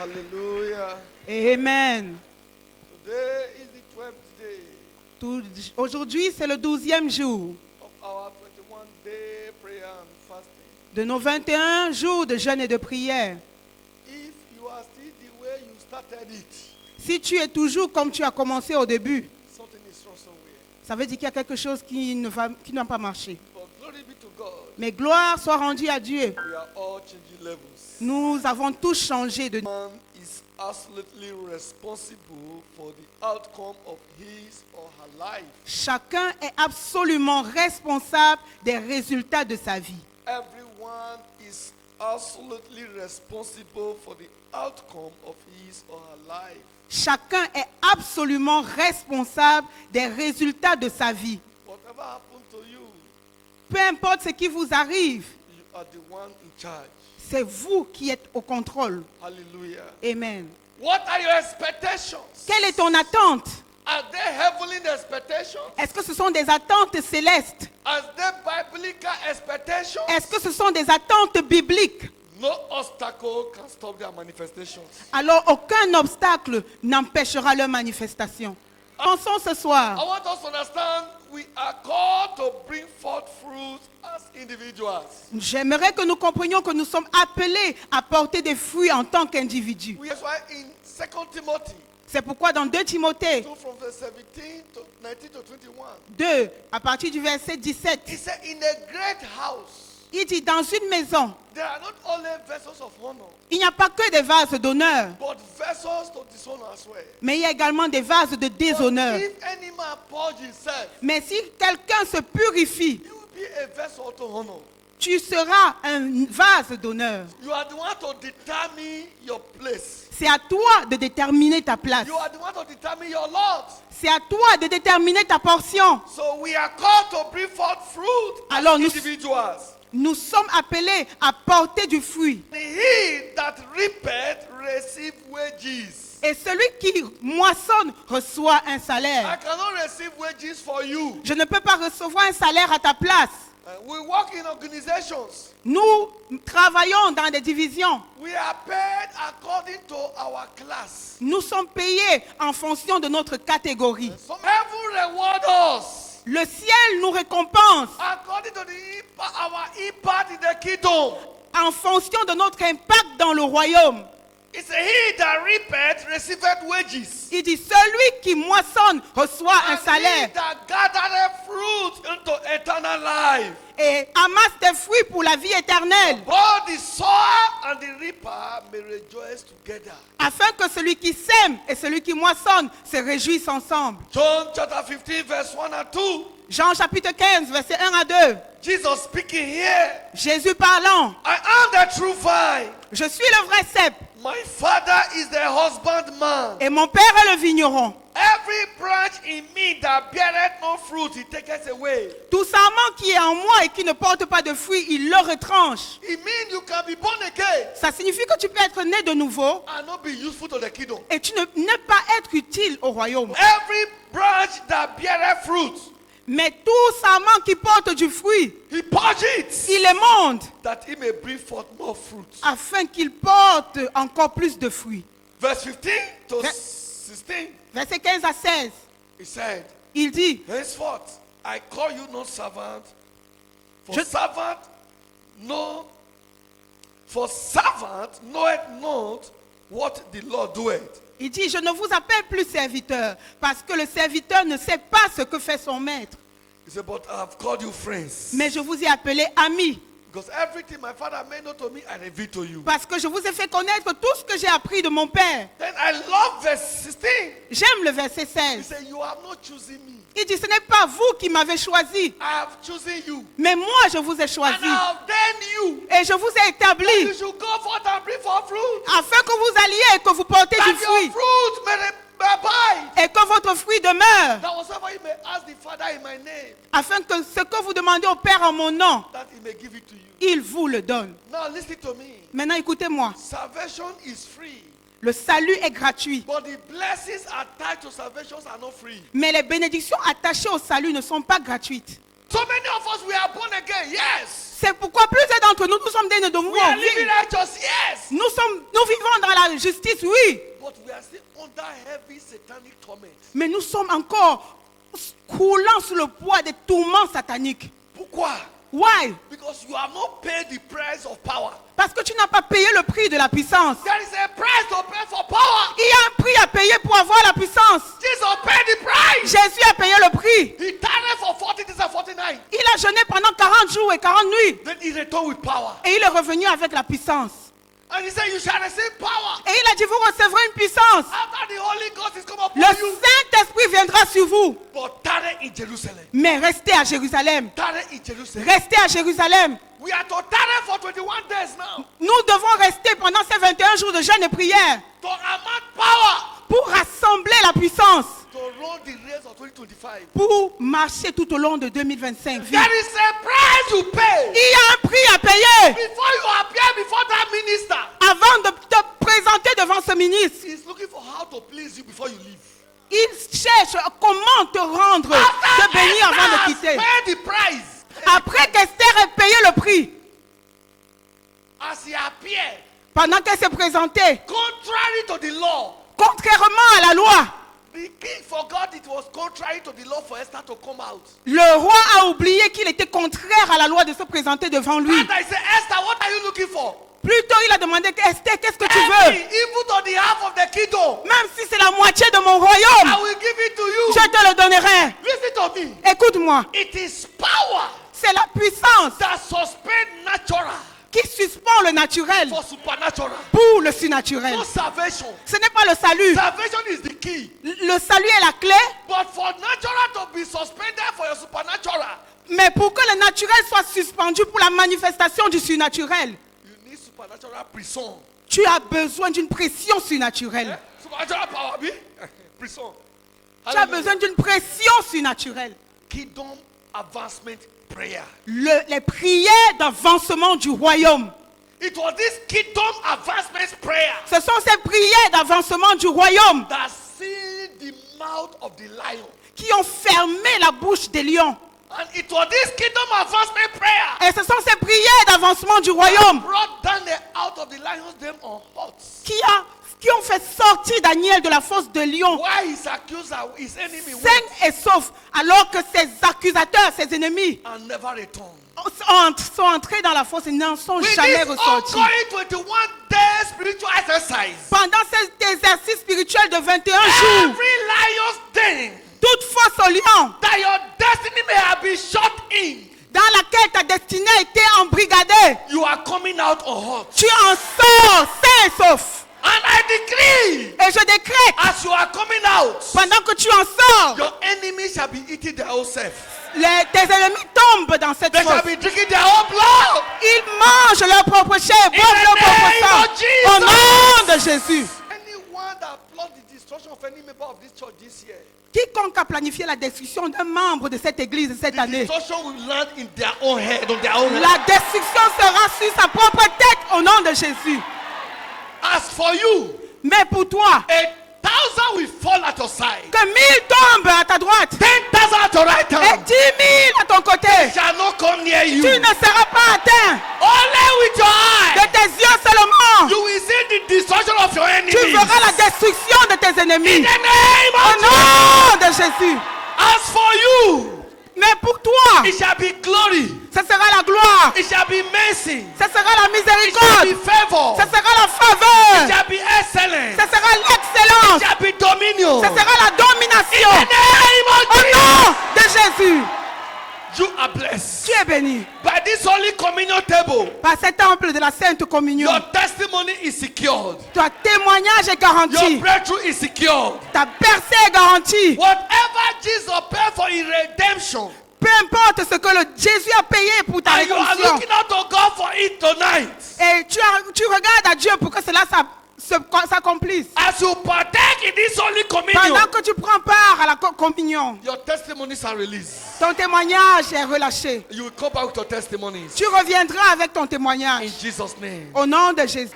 Hallelujah. Amen. Today is the 12th day Aujourd'hui, c'est le 12e jour of our 21-day prayer and fasting. de nos 21 jours de jeûne et de prière. If you are still the way you started it, Si tu es toujours comme tu as commencé au début, something is wrong somewhere. ça veut dire qu'il y a quelque chose qui n'a pas marché. But glory be to God, Mais gloire soit rendue à Dieu. we are all changing levels. Nous avons tous changé de... Man is absolutely responsible for the outcome of his or her life. Chacun est absolument responsable des résultats de sa vie. Everyone is absolutely responsible for the outcome of his or her life. Chacun est absolument responsable des résultats de sa vie. Whatever happened to you, Peu importe ce qui vous arrive, you are the one in charge. c'est vous qui êtes au contrôle. Hallelujah. Amen. What are your expectations? Quelle est ton attente? Are they heavenly expectations? Est-ce que ce sont des attentes célestes? Are they biblical expectations? Est-ce que ce sont des attentes bibliques? No obstacle can stop their manifestations. Alors aucun obstacle n'empêchera leur manifestation. Pensons ce I soir. want us to understand we are called to bring forth fruit as individuals. J'aimerais que nous comprenions que nous sommes appelés à porter des fruits en tant qu'individus. That's why in 2 Timothy C'est pourquoi dans 2 Timothée 2 from verse 17 to 19 to 21, 2, à partir du verset 17, he said, in a great house, il dit dans une maison, there are not only vessels of honor, il n'y a pas que des vases d'honneur, but vessels to dishonor as well. mais il y a également des vases de But déshonneur. if any man purge himself, Mais si quelqu'un se purifie, he will be a vessel to honor. tu seras un vase d'honneur. You are the one to determine your place. C'est à toi de déterminer ta place. You are the one to determine your lot. C'est à toi de déterminer ta portion. So we are called to bring forth fruit as Alors nous- individuals. Nous sommes appelés à porter du fruit. He that reapeth receive wages. Et celui qui moissonne reçoit un I salaire. cannot receive wages for you. Je ne peux pas recevoir un salaire à ta place. We work in organizations. Nous travaillons dans des divisions. We are paid according to our class. Nous sommes payés en fonction de notre catégorie. So heaven reward us Le ciel nous récompense according to our impact in the kingdom. en fonction de notre impact dans le royaume. It's he that reapeth receiveth wages. Il dit, celui qui moissonne reçoit un And salaire he that gathereth fruit into eternal life. et amasse des fruits pour la vie éternelle, Both the sower and the reaper may rejoice together. afin que celui qui sème et celui qui moissonne se réjouissent ensemble. John chapter 15 verse 1 and 2. Jean chapitre 15, verset 1 à 2. Jesus speaking here. Jésus parlant, I am the true vine. je suis le vrai cep My father is the husbandman. et mon père est le vigneron. Every branch in me that beareth no fruit, he taketh away. Tout sarment qui est en moi et qui ne porte pas de fruits, il le retranche. It means you can be born again Ça signifie que tu peux être né de nouveau and not be useful to the kingdom. et tu ne pas être utile au royaume. Every branch that beareth fruit, Mais tout sarment qui porte du fruit, he purges it, il le monte that he may bring forth more fruit. afin qu'il porte encore plus de fruits. Verse 15 to Yeah. 16, Verset 15 à 16, he said, il dit, henceforth I call you not servant, for Je- servant knoweth not what the Lord doeth. il dit, je ne vous appelle plus serviteur, parce que le serviteur ne sait pas ce que fait son maître. He said, but I have called you friends. Mais je vous ai appelé amis, Because everything my father made known to me, I reveal to you. parce que je vous ai fait connaître tout ce que j'ai appris de mon père. Then I love verse 16. J'aime le verset He 16. said, you have not chosen me. Il dit, ce n'est pas vous qui m'avez choisi, I have chosen you. mais moi je vous ai And choisi. I have ordained you. Et je vous ai You établi should go forth and bring forth fruit. afin que vous alliez et que vous portez That du your fruit. fruit may abide. Et que votre fruit demeure. That whatsoever you may ask the Father in my name, Afin que ce que vous demandez au Père en mon nom, that he may give it to you. il vous le donne. Now listen to me. Maintenant écoutez-moi. Salvation is free. Le salut est gratuit. But the blessings attached to salvation are not free. Mais les bénédictions attachées au salut ne sont pas gratuites. So many of us, we are born again, yes. C'est pourquoi plusieurs d'entre nous, nous sommes des de We are nouveau. living Oui. righteous, yes. Nous vivons dans la justice, oui. But we are still under heavy satanic torment. Mais nous sommes encore croulant sous le poids des tourments sataniques. Pourquoi? Why? Because you have not paid the price of power. Parce que tu n'as pas payé le prix de la puissance. There is a price to pay for power. Il y a un prix à payer pour avoir la puissance. Jesus paid the price. Jésus a payé le prix. He tarried for 40 days and 40 nights. Il a jeûné pendant 40 jours et 40 nuits. Then he returned with power. Et il est revenu avec la puissance. And he said, you shall receive power. Et il a dit, vous recevrez une puissance. After the Holy Ghost is come upon Le you. Saint-Esprit viendra sur vous. But tarry in Jerusalem. Mais restez à Jérusalem. Tarry in Jerusalem. Restez à Jérusalem. We are to tarry for 21 days now. Nous devons rester pendant ces 21 jours de jeûne et prière To amount power. pour rassembler la puissance, To run the race of 2025. pour marcher tout au long de 2025. There is a price you pay. Il y a un prix à payer Before you appear before that minister. avant de te présenter devant ce ministre. He's looking for how to please you before you leave. Il cherche comment te rendre, te bénir avant de quitter. Pay the price. Après qu'Esther ait payé le prix, As he appeared, pendant qu'elle s'est présentée, contrary to the law, contrairement à la loi, the king forgot it was contrary to the law for Esther to come out. le roi a oublié qu'il était contraire à la loi de se présenter devant lui. And I said, Esther, what are you looking for? Plutôt, il a demandé, Esther, qu'est-ce que tu Every, veux? even to the half of the kingdom, Même si c'est la moitié de mon royaume, I will give it to you. je te le donnerai. Listen to me. Écoute-moi, It is power c'est la puissance that suspends natural qui suspend le naturel for supernatural. pour le surnaturel. For salvation. Ce n'est pas le salut. Salvation is the key. Le salut est la clé, But for natural to be suspended for your supernatural, mais pour que le naturel soit suspendu pour la manifestation du surnaturel, you need supernatural prison. tu as besoin d'une pression surnaturelle. Supernatural power, be prison. Tu as besoin d'une pression surnaturelle. Kingdom advancement prayer. Les prières d'avancement du royaume. It was this kingdom advancement prayer Ce sont ces prières d'avancement du royaume that sealed the mouth of the lion. qui ont fermé la bouche des lions. And it was this kingdom advancement prayer Et ce sont ces prières d'avancement du royaume brought Daniel out of the lion's den on horse. qui ont fait sortir Daniel de la fosse de lion, Why his accuser, his enemy went sain et sauf, alors que ses accusateurs, ses ennemis, and never returned. sont entrés dans la fosse et n'en sont With jamais this ressortis. ongoing 21 days spiritual exercise, Pendant cet exercice spirituel de 21 jours, every lion's den toute fosse au lion that your destiny may have been shut in, dans laquelle ta destinée a été embrigadée, you are coming out on hot. tu en sors sain et sauf. And I decree, Et je décrète, as you are coming out, pendant que tu en sors, your enemies shall be eating their own self. tes ennemis tombent dans cette They shall fosse. be drinking their own blood. Ils mangent leur propre chair, In boivent leur the propre name sang. of Jesus. Au nom de Jésus. Anyone that plots the destruction of any member of this church this year, Quiconque a planifié la destruction d'un membre de cette église cette the année, destruction will land in their own head, on their own head. la destruction sera sur sa propre tête au nom de Jésus. As for you, Mais pour toi, 1,000 will fall at your side. que 1000 tombent à ta droite 10,000 at your right et hand 10 000 à ton côté, shall not come near you. tu ne seras pas atteint. Only with your De eyes tes yeux seulement, you will see the destruction of your enemies. tu verras la destruction de tes In ennemis. the name Au of Jesus. nom de Jésus. As for you, Mais pour toi, it shall be glory. ce sera la gloire, It shall be mercy. ce sera la It shall be miséricorde, favor. ce sera la It faveur, shall be excellence. ce sera l'excellence, It shall be dominion. ce sera la In domination. the name Au of Jesus, nom de Jésus, you are blessed. tu es béni. By this holy communion table, Par cet temple de la Sainte Communion, your testimony is secured. ton témoignage est Your garanti, breakthrough is secured. ta percée est garantie. Whatever Jesus paid for in redemption, Peu importe ce que Jésus a payé pour ta and you are rédemption. looking out to God for it tonight. Et tu regardes à Dieu pour que cela s'accomplisse. As you partake in this holy communion, Pendant que tu prends part à la communion, your testimonies are released. ton témoignage est relâché. You will come back with your testimonies. Tu reviendras avec ton In témoignage. Jesus' name. Au nom de Jésus.